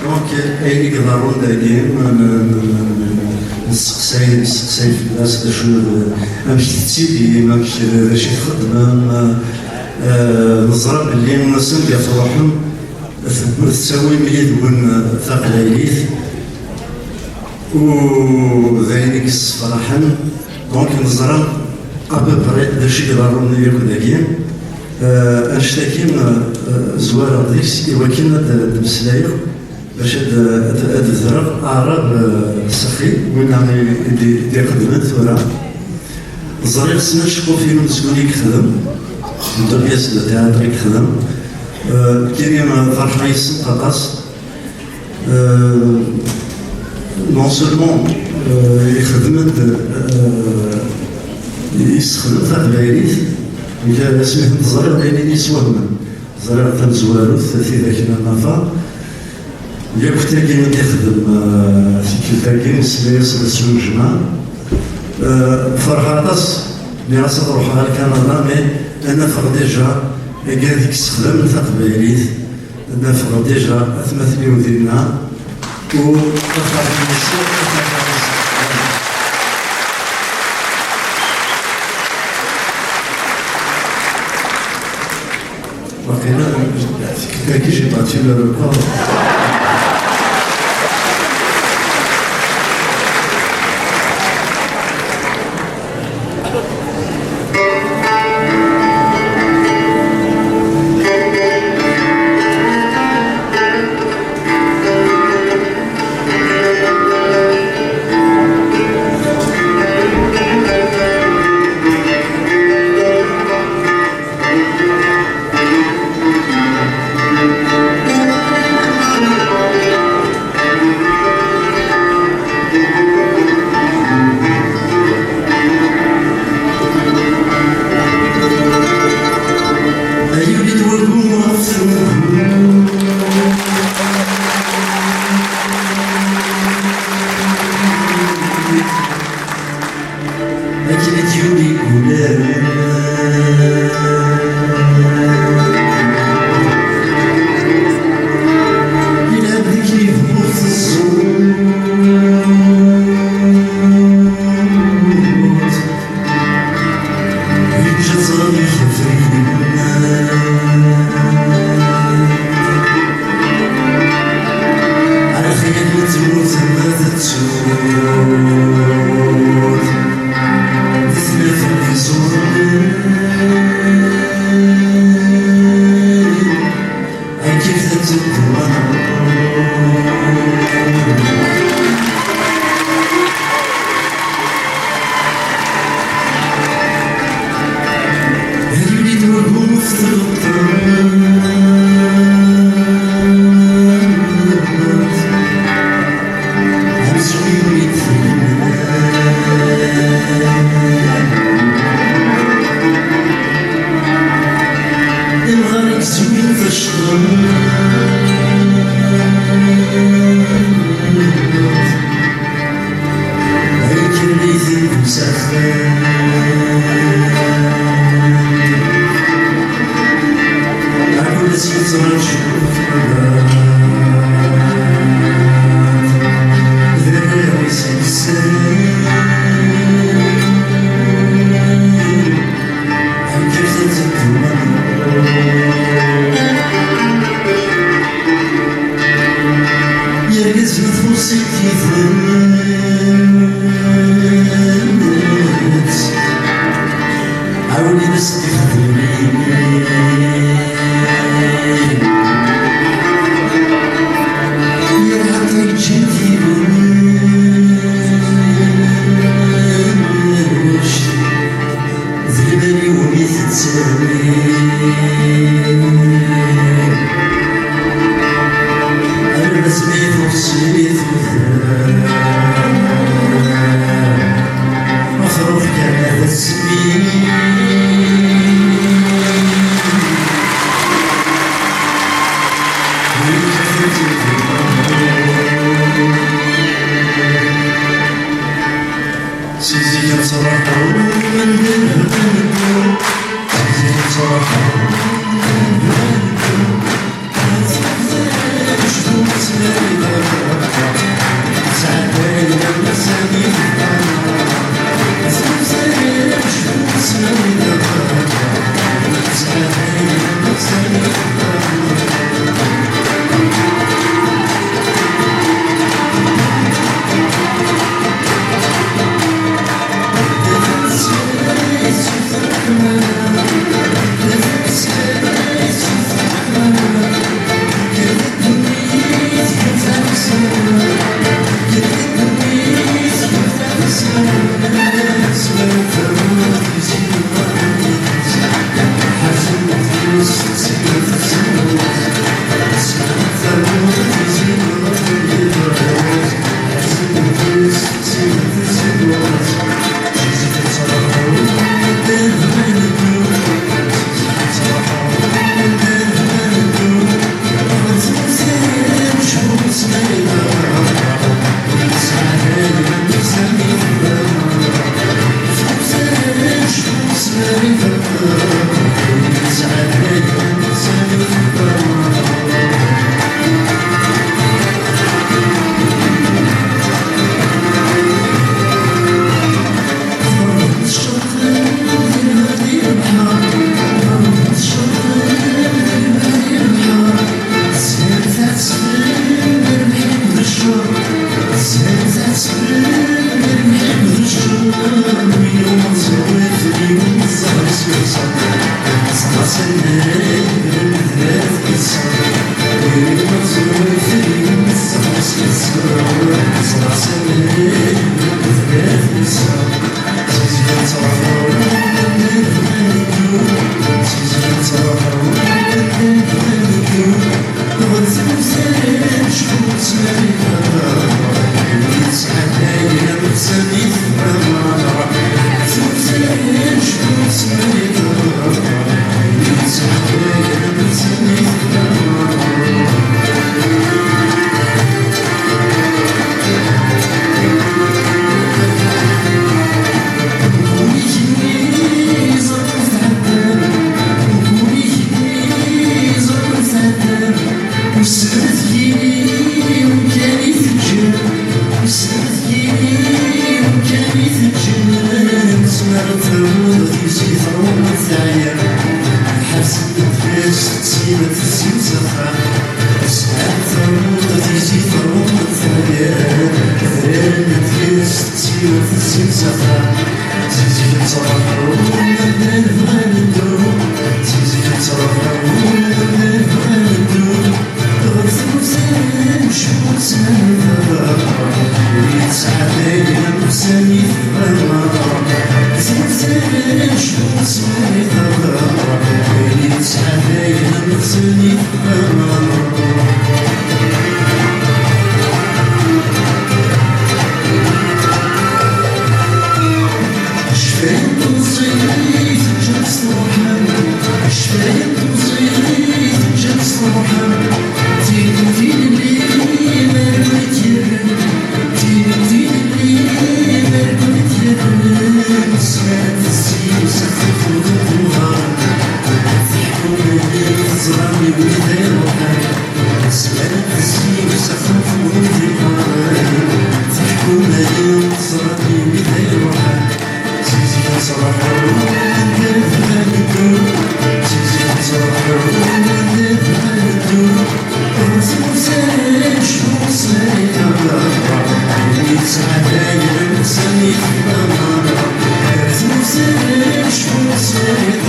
دونك اين يقدرون دايرين نسقساي في الناس شو باش تسيدي باش باش تخدم نزرع اللي الناس كيفرحوا تساوي ملي دون ثقلايليت وذلك فرحا دونك نزرع قبل باش يقدرون ياكل داكين اشتكي زوار ديكس ولكن هاد المسلايه باش هاد الزرع اعراب صحي وين يدير خدمات ورا الزرير خصنا نشوفو فين مسكون يخدم الدربياس تاع يخدم كاين فرحه يسن قاقاس نون سولمون يخدم يستخدم تقبايليت إلا سميت الزرير لأنني يسوهم الزرير تاع الزوارو ثلاثي ذاك النافا إلا كنت كاين تخدم في كيلتاكين السلايس سلسلو الجماع فرحة طاس ملي راسها تروح على كندا مي نافق ديجا كاع ديك السخدم تاع تقبايليت نافق ديجا أثمثني ودينا و Quelqu'un qui j'ai battu le record. ذهبني ومثل It's